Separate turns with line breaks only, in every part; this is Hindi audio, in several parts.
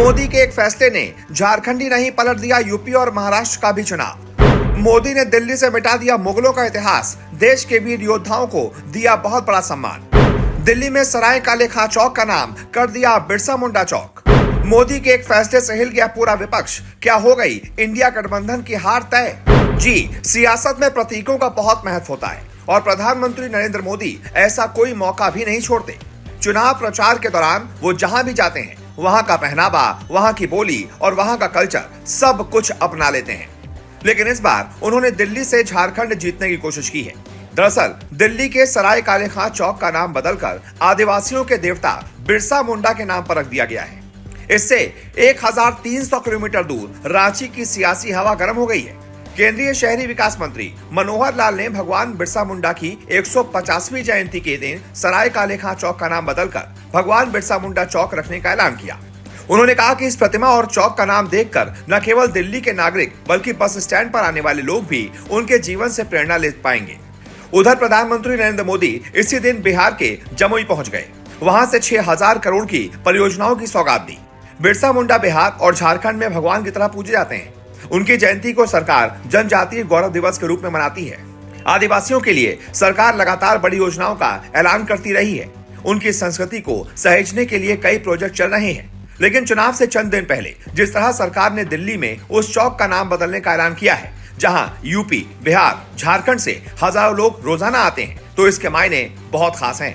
मोदी के एक फैसले ने झारखंड ही नहीं पलट दिया यूपी और महाराष्ट्र का भी चुनाव। मोदी ने दिल्ली से मिटा दिया मुगलों का इतिहास, देश के वीर योद्धाओं को दिया बहुत बड़ा सम्मान। दिल्ली में सराय काले खां चौक का नाम कर दिया बिरसा मुंडा चौक। मोदी के एक फैसले से हिल गया पूरा विपक्ष, क्या हो गई इंडिया गठबंधन की हार तय। जी, सियासत में प्रतीकों का बहुत महत्व होता है और प्रधानमंत्री नरेंद्र मोदी ऐसा कोई मौका भी नहीं छोड़ते। चुनाव प्रचार के दौरान वो जहां भी जाते हैं वहां का पहनावा, वहां की बोली और वहां का कल्चर सब कुछ अपना लेते हैं। लेकिन इस बार उन्होंने दिल्ली से झारखंड जीतने की कोशिश की है। दरअसल दिल्ली के सराय काले खां चौक का नाम बदलकर आदिवासियों के देवता बिरसा मुंडा के नाम पर रख दिया गया है। इससे 1300 किलोमीटर दूर रांची की सियासी हवा गर्म हो गई है। केंद्रीय शहरी विकास मंत्री मनोहर लाल ने भगवान बिरसा मुंडा की 150वीं जयंती के दिन सराय काले खां चौक का नाम बदलकर भगवान बिरसा मुंडा चौक रखने का ऐलान किया। उन्होंने कहा कि इस प्रतिमा और चौक का नाम देखकर न केवल दिल्ली के नागरिक बल्कि बस स्टैंड पर आने वाले लोग भी उनके जीवन से प्रेरणा ले पाएंगे। उधर प्रधानमंत्री नरेंद्र मोदी इसी दिन बिहार के जमुई पहुंच गए। वहां से 6000 करोड़ की परियोजनाओं की सौगात दी। बिरसा मुंडा बिहार और झारखंड में भगवान की तरह पूजे जाते हैं। उनकी जयंती को सरकार जनजातीय गौरव दिवस के रूप में मनाती है। आदिवासियों के लिए सरकार लगातार बड़ी योजनाओं का ऐलान करती रही है। उनकी संस्कृति को सहेजने के लिए कई प्रोजेक्ट चल रहे हैं। लेकिन चुनाव से चंद दिन पहले जिस तरह सरकार ने दिल्ली में उस चौक का नाम बदलने का ऐलान किया है, जहां यूपी, बिहार, झारखंड से हजारों लोग रोजाना आते हैं, तो इसके मायने बहुत खास हैं।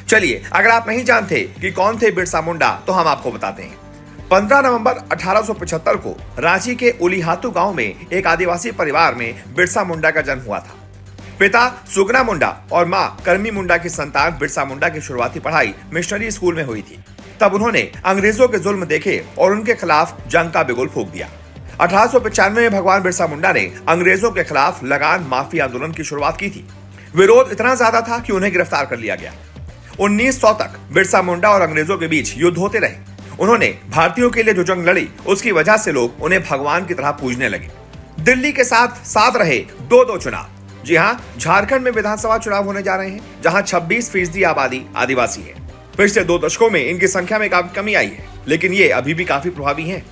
चलिए, अगर आप नहीं जानते कि कौन थे बिरसा मुंडा, तो हम आपको बताते हैं। 15 नवंबर 1875 को रांची के उलीहातू गांव में एक आदिवासी परिवार में बिरसा मुंडा का जन्म हुआ था। पिता सुगना मुंडा और मां करमी मुंडा की संतान बिरसा मुंडा की शुरुआती पढ़ाई मिशनरी स्कूल में हुई थी। तब उन्होंने अंग्रेजों के जुल्म देखे और उनके खिलाफ जंग का बिगुल फूंक दिया। 1895 में भगवान बिरसा मुंडा ने अंग्रेजों के खिलाफ लगान माफी आंदोलन की शुरुआत की थी। विरोध इतना ज्यादा था कि उन्हें गिरफ्तार कर लिया गया। 1900 तक बिरसा मुंडा और अंग्रेजों के बीच युद्ध होते रहे। उन्होंने भारतीयों के लिए जो जंग लड़ी, उसकी वजह से लोग उन्हें भगवान की तरह पूजने लगे। दिल्ली के साथ साथ रहे दो चुनाव। जी हां, झारखंड में विधानसभा चुनाव होने जा रहे हैं, जहां 26% आबादी आदिवासी है। पिछले 2 दशकों में इनकी संख्या में काफी कमी आई है, लेकिन ये अभी भी काफी प्रभावी हैं।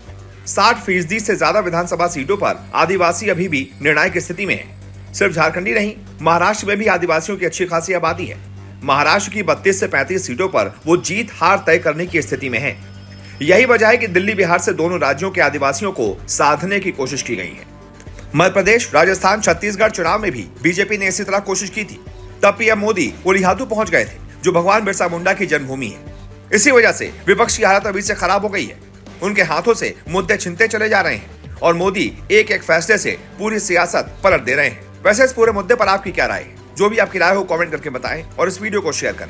60% से ज्यादा विधानसभा सीटों पर आदिवासी अभी भी निर्णायक स्थिति में है। सिर्फ झारखंड ही नहीं, महाराष्ट्र में भी आदिवासियों की अच्छी खासी आबादी है। महाराष्ट्र की 32 से 35 सीटों पर वो जीत हार तय करने की स्थिति में है। यही वजह है कि दिल्ली बिहार से दोनों राज्यों के आदिवासियों को साधने की कोशिश की गई है। मध्य प्रदेश, राजस्थान, छत्तीसगढ़ चुनाव में भी बीजेपी ने इसी तरह कोशिश की थी। तब पीएम मोदी उलीहातू पहुंच गए थे, जो भगवान बिरसा मुंडा की जन्मभूमि है। इसी वजह से विपक्ष की हालत अभी से खराब हो गई है। उनके हाथों से मुद्दे छिनते चले जा रहे हैं और मोदी एक एक फैसले से पूरी सियासत पलट दे रहे हैं। वैसे इस पूरे मुद्दे पर आपकी क्या राय है? जो भी आपकी राय हो कमेंट करके बताएं और इस वीडियो को शेयर करें।